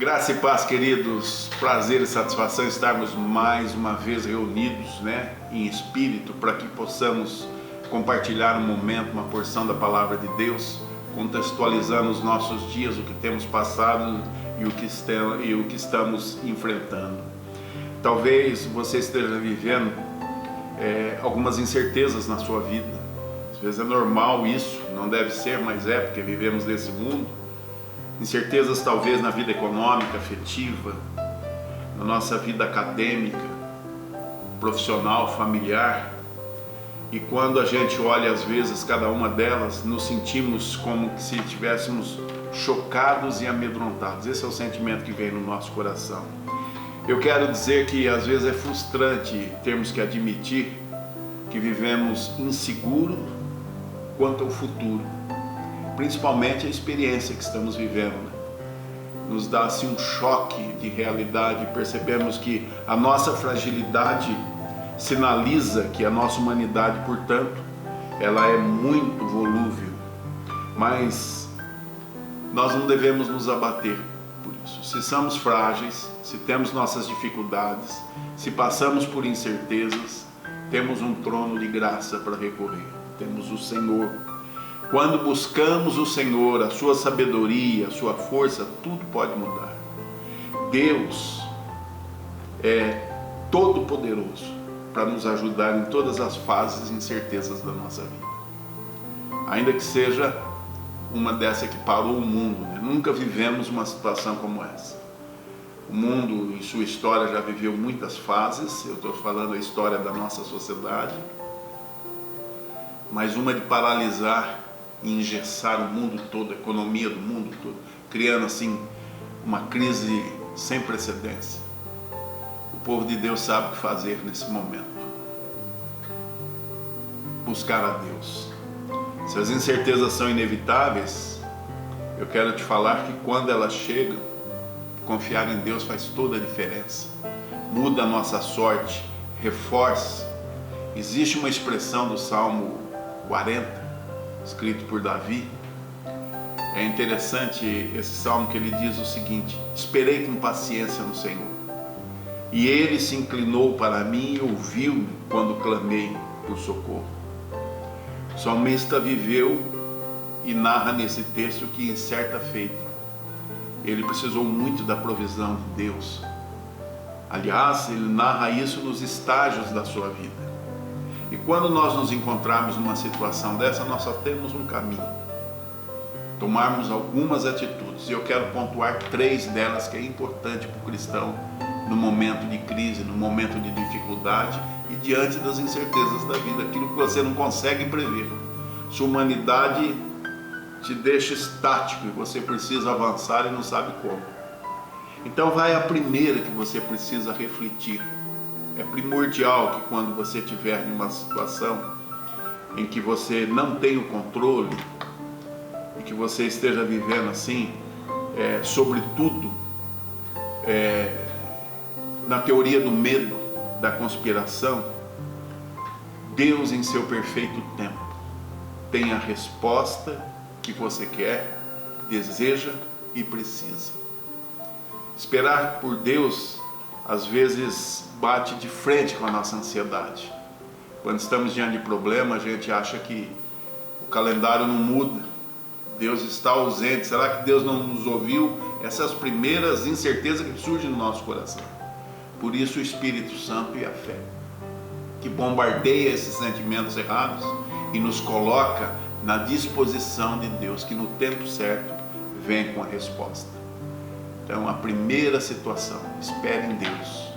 Graça e paz, queridos. Prazer e satisfação estarmos mais uma vez reunidos, em espírito, para que possamos compartilhar um momento, uma porção da palavra de Deus, contextualizando os nossos dias, o que temos passado e o que estamos enfrentando. Talvez você esteja vivendo algumas incertezas na sua vida. Às vezes é normal isso, não deve ser, mas é porque vivemos nesse mundo. Incertezas talvez na vida econômica, afetiva, na nossa vida acadêmica, profissional, familiar. E quando a gente olha às vezes cada uma delas, nos sentimos como se estivéssemos chocados e amedrontados. Esse é o sentimento que vem no nosso coração. Eu quero dizer que às vezes é frustrante termos que admitir que vivemos inseguro quanto ao futuro. Principalmente a experiência que estamos vivendo, nos dá assim um choque de realidade. Percebemos que a nossa fragilidade sinaliza que a nossa humanidade, portanto, ela é muito volúvel, mas nós não devemos nos abater por isso. Se somos frágeis, se temos nossas dificuldades, se passamos por incertezas, temos um trono de graça para recorrer, temos o Senhor. Quando buscamos o Senhor, a sua sabedoria, a sua força, tudo pode mudar. Deus é todo poderoso para nos ajudar em todas as fases e incertezas da nossa vida. Ainda que seja uma dessa que parou o mundo, Nunca vivemos uma situação como essa. O mundo, em sua história, já viveu muitas fases. Eu estou falando a história da nossa sociedade. Mas uma de paralisar e engessar o mundo todo, a economia do mundo todo, criando assim uma crise sem precedência. O povo de Deus sabe o que fazer nesse momento: buscar a Deus. Se as incertezas são inevitáveis, eu quero te falar que quando elas chegam, confiar em Deus faz toda a diferença. Muda a nossa sorte, reforça. Existe uma expressão do Salmo 40, escrito por Davi. É interessante esse salmo, que ele diz o seguinte: esperei com paciência no Senhor, e Ele se inclinou para mim e ouviu-me quando clamei por socorro. O salmista viveu e narra nesse texto que em certa feita ele precisou muito da provisão de Deus. Aliás, ele narra isso nos estágios da sua vida. E quando nós nos encontrarmos numa situação dessa, nós só temos um caminho: tomarmos algumas atitudes. E eu quero pontuar 3 delas que é importante para o cristão no momento de crise, no momento de dificuldade e diante das incertezas da vida, aquilo que você não consegue prever. Sua humanidade te deixa estático e você precisa avançar e não sabe como. Então vai a primeira que você precisa refletir. É primordial que quando você estiver em uma situação em que você não tem o controle e que você esteja vivendo assim, sobretudo na teoria do medo, da conspiração, Deus, em seu perfeito tempo, tem a resposta que você quer, deseja e precisa. Esperar por Deus às vezes bate de frente com a nossa ansiedade. Quando estamos diante de problema, a gente acha que o calendário não muda, Deus está ausente, será que Deus não nos ouviu? Essas primeiras incertezas que surgem no nosso coração. Por isso o Espírito Santo e a fé, que bombardeia esses sentimentos errados e nos coloca na disposição de Deus, que no tempo certo vem com a resposta. Então a primeira situação: espere em Deus.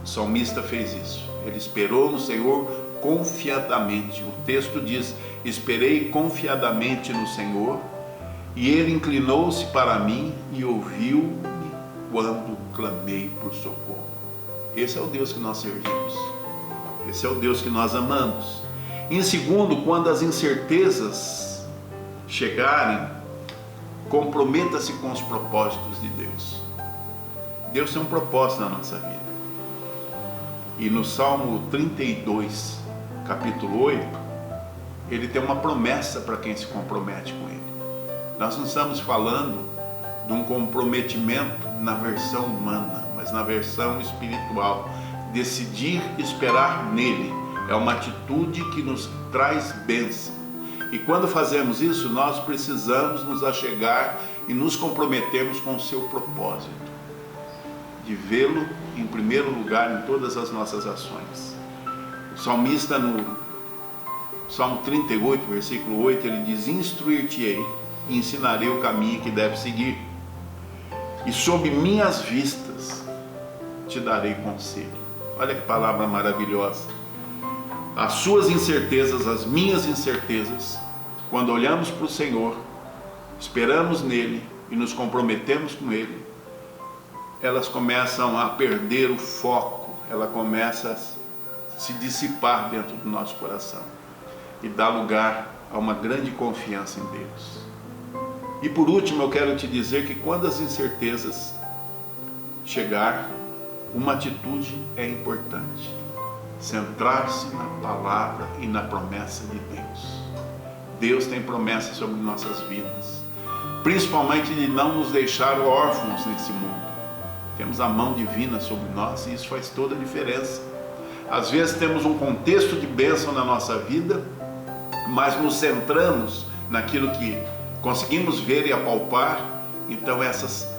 O salmista fez isso, ele esperou no Senhor confiadamente. O texto diz: esperei confiadamente no Senhor, e Ele inclinou-se para mim e ouviu-me quando clamei por socorro. Esse é o Deus que nós servimos, esse é o Deus que nós amamos. Em segundo, quando as incertezas chegarem, comprometa-se com os propósitos de Deus. Deus tem um propósito na nossa vida. E no Salmo 32, capítulo 8, ele tem uma promessa para quem se compromete com ele. Nós não estamos falando de um comprometimento na versão humana, mas na versão espiritual. Decidir esperar nele é uma atitude que nos traz bênção. E quando fazemos isso, nós precisamos nos achegar e nos comprometermos com o seu propósito, de vê-lo em primeiro lugar em todas as nossas ações. O salmista, no Salmo 38, versículo 8, ele diz: instruir-te-ei e ensinarei o caminho que deve seguir, e sob minhas vistas te darei conselho. Olha que palavra maravilhosa. As suas incertezas, as minhas incertezas, quando olhamos para o Senhor, esperamos nele e nos comprometemos com ele, elas começam a perder o foco, ela começa a se dissipar dentro do nosso coração e dá lugar a uma grande confiança em Deus. E por último, eu quero te dizer que quando as incertezas chegar, uma atitude é importante: centrar-se na palavra e na promessa de Deus. Deus tem promessas sobre nossas vidas, principalmente de não nos deixar órfãos nesse mundo. Temos a mão divina sobre nós e isso faz toda a diferença. Às vezes temos um contexto de bênção na nossa vida, mas nos centramos naquilo que conseguimos ver e apalpar, então essa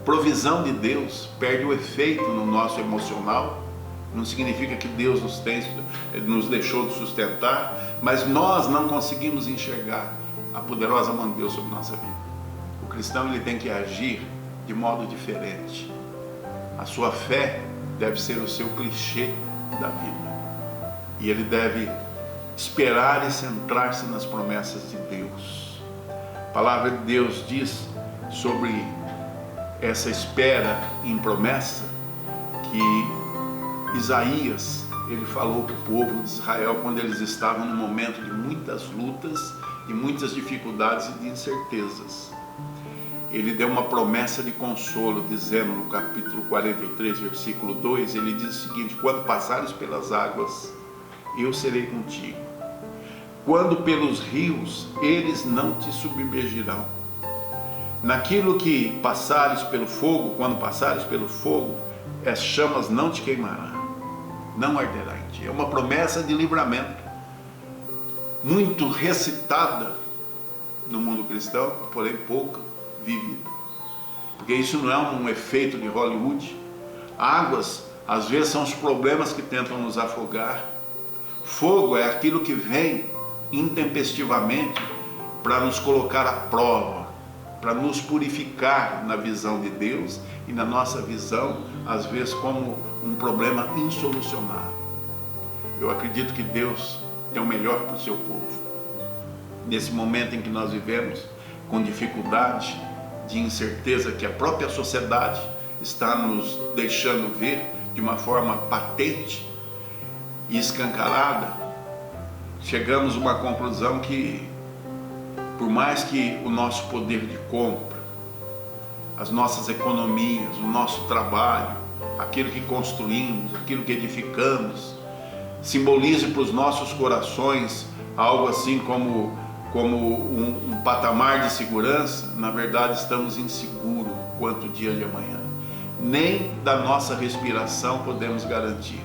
provisão de Deus perde o efeito no nosso emocional. Não significa que Deus nos deixou de sustentar, mas nós não conseguimos enxergar a poderosa mão de Deus sobre nossa vida. O cristão, ele tem que agir de modo diferente. A sua fé deve ser o seu clichê da vida, e ele deve esperar e centrar-se nas promessas de Deus. A palavra de Deus diz sobre essa espera em promessa que Isaías, ele falou para o povo de Israel quando eles estavam num momento de muitas lutas, de muitas dificuldades e de incertezas. Ele deu uma promessa de consolo, dizendo no capítulo 43, versículo 2, ele diz o seguinte: quando passares pelas águas, eu serei contigo. Quando pelos rios, eles não te submergirão. Naquilo que passares pelo fogo, quando passares pelo fogo, as chamas não te queimarão, não arderá em ti. É uma promessa de livramento, muito recitada no mundo cristão, porém pouco vivida, porque isso não é um efeito de Hollywood. Águas, às vezes, são os problemas que tentam nos afogar. Fogo é aquilo que vem intempestivamente para nos colocar à prova, para nos purificar na visão de Deus e na nossa visão, às vezes, como um problema insolucionável. Eu acredito que Deus tem o melhor para o seu povo. Nesse momento em que nós vivemos com dificuldade, de incerteza que a própria sociedade está nos deixando ver de uma forma patente e escancarada, chegamos a uma conclusão que, por mais que o nosso poder de compra, as nossas economias, o nosso trabalho, aquilo que construímos, aquilo que edificamos, simbolize para os nossos corações algo assim como um patamar de segurança, na verdade estamos inseguros quanto o dia de amanhã. Nem da nossa respiração podemos garantir.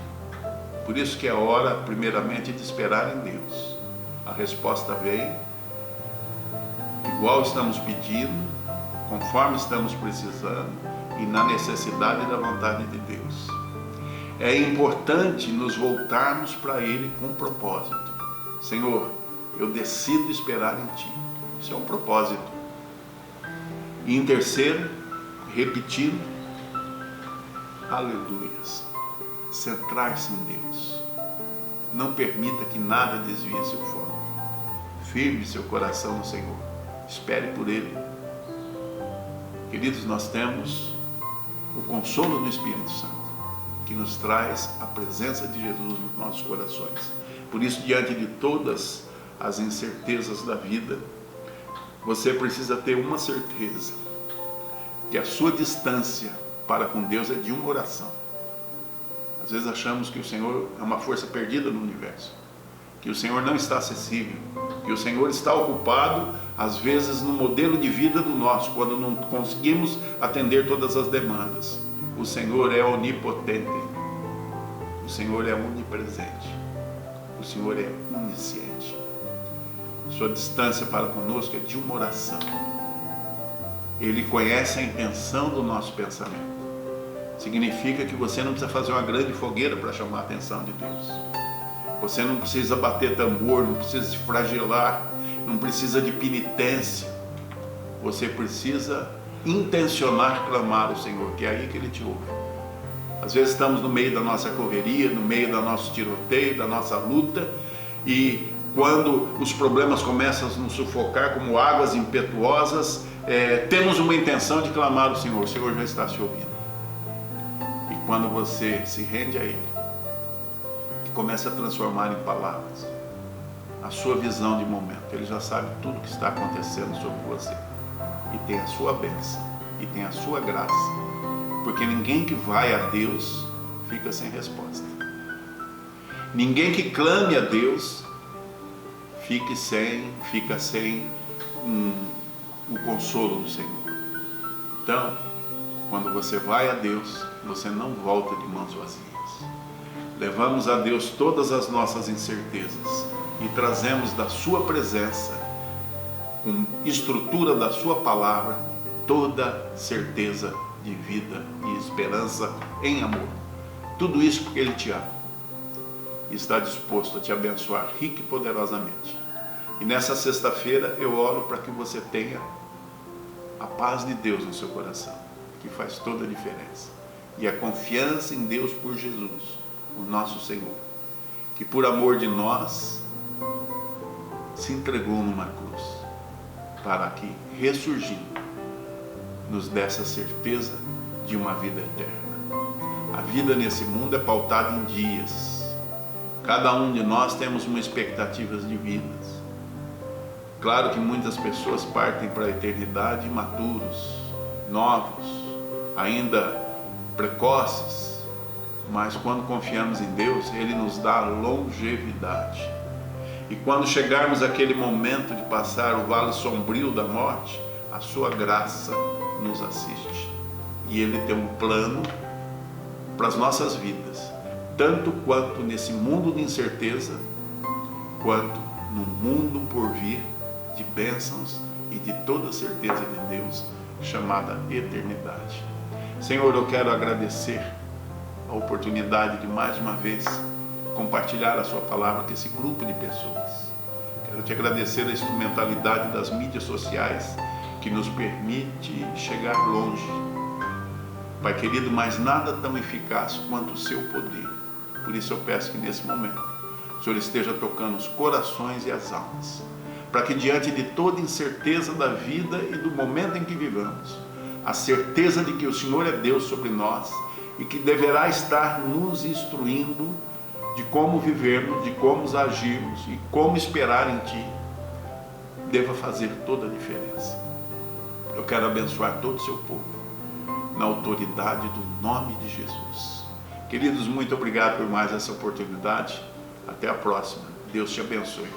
Por isso que é hora, primeiramente, de esperar em Deus. A resposta vem, igual estamos pedindo, conforme estamos precisando e na necessidade da vontade de Deus. É importante nos voltarmos para Ele com propósito. Senhor, eu decido esperar em Ti. Isso é um propósito. E em terceiro, repetindo, aleluias, centrar-se em Deus. Não permita que nada desvie seu foco. Firme seu coração no Senhor. Espere por Ele. Queridos, nós temos o consolo do Espírito Santo, que nos traz a presença de Jesus nos nossos corações. Por isso, diante de todas as incertezas da vida, você precisa ter uma certeza, que a sua distância para com Deus é de uma oração. Às vezes achamos que o Senhor é uma força perdida no universo, que o Senhor não está acessível, que o Senhor está ocupado, às vezes, no modelo de vida do nosso, quando não conseguimos atender todas as demandas. O Senhor é onipotente, o Senhor é onipresente, o Senhor é onisciente. Sua distância para conosco é de uma oração. Ele conhece a intenção do nosso pensamento. Significa que você não precisa fazer uma grande fogueira para chamar a atenção de Deus. Você não precisa bater tambor, não precisa se flagelar, não precisa de penitência. Você precisa intencionar clamar ao Senhor, que é aí que Ele te ouve. Às vezes estamos no meio da nossa correria, no meio do nosso tiroteio, da nossa luta, e quando os problemas começam a nos sufocar como águas impetuosas, temos uma intenção de clamar ao Senhor. O Senhor já está te ouvindo. E quando você se rende a Ele e começa a transformar em palavras a sua visão de momento, Ele já sabe tudo o que está acontecendo sobre você, e tem a sua bênção, e tem a sua graça, porque ninguém que vai a Deus fica sem resposta. Ninguém que clame a Deus fica sem o consolo do Senhor. Então, quando você vai a Deus, você não volta de mãos vazias. Levamos a Deus todas as nossas incertezas e trazemos da sua presença, com estrutura da sua palavra, toda certeza de vida e esperança em amor. Tudo isso porque Ele te ama e está disposto a te abençoar rica e poderosamente. E nessa sexta-feira eu oro para que você tenha a paz de Deus no seu coração, que faz toda a diferença, e a confiança em Deus por Jesus, o nosso Senhor, que por amor de nós se entregou numa cruz, para que, ressurgindo, nos dê essa certeza de uma vida eterna. A vida nesse mundo é pautada em dias. Cada um de nós temos uma expectativa de vidas. Claro que muitas pessoas partem para a eternidade imaturos, novos, ainda precoces, mas quando confiamos em Deus, Ele nos dá longevidade. E quando chegarmos àquele momento de passar o vale sombrio da morte, a sua graça nos assiste. E Ele tem um plano para as nossas vidas, tanto quanto nesse mundo de incerteza, quanto no mundo por vir de bênçãos e de toda certeza de Deus, chamada eternidade. Senhor, eu quero agradecer a oportunidade de mais uma vez compartilhar a sua palavra com esse grupo de pessoas. Quero te agradecer a instrumentalidade das mídias sociais que nos permite chegar longe. Pai querido, mas nada tão eficaz quanto o seu poder. Por isso eu peço que nesse momento o Senhor esteja tocando os corações e as almas, para que diante de toda incerteza da vida e do momento em que vivamos, a certeza de que o Senhor é Deus sobre nós e que deverá estar nos instruindo de como vivermos, de como agirmos e como esperar em Ti, deva fazer toda a diferença. Eu quero abençoar todo o seu povo, na autoridade do nome de Jesus. Queridos, muito obrigado por mais essa oportunidade. Até a próxima. Deus te abençoe.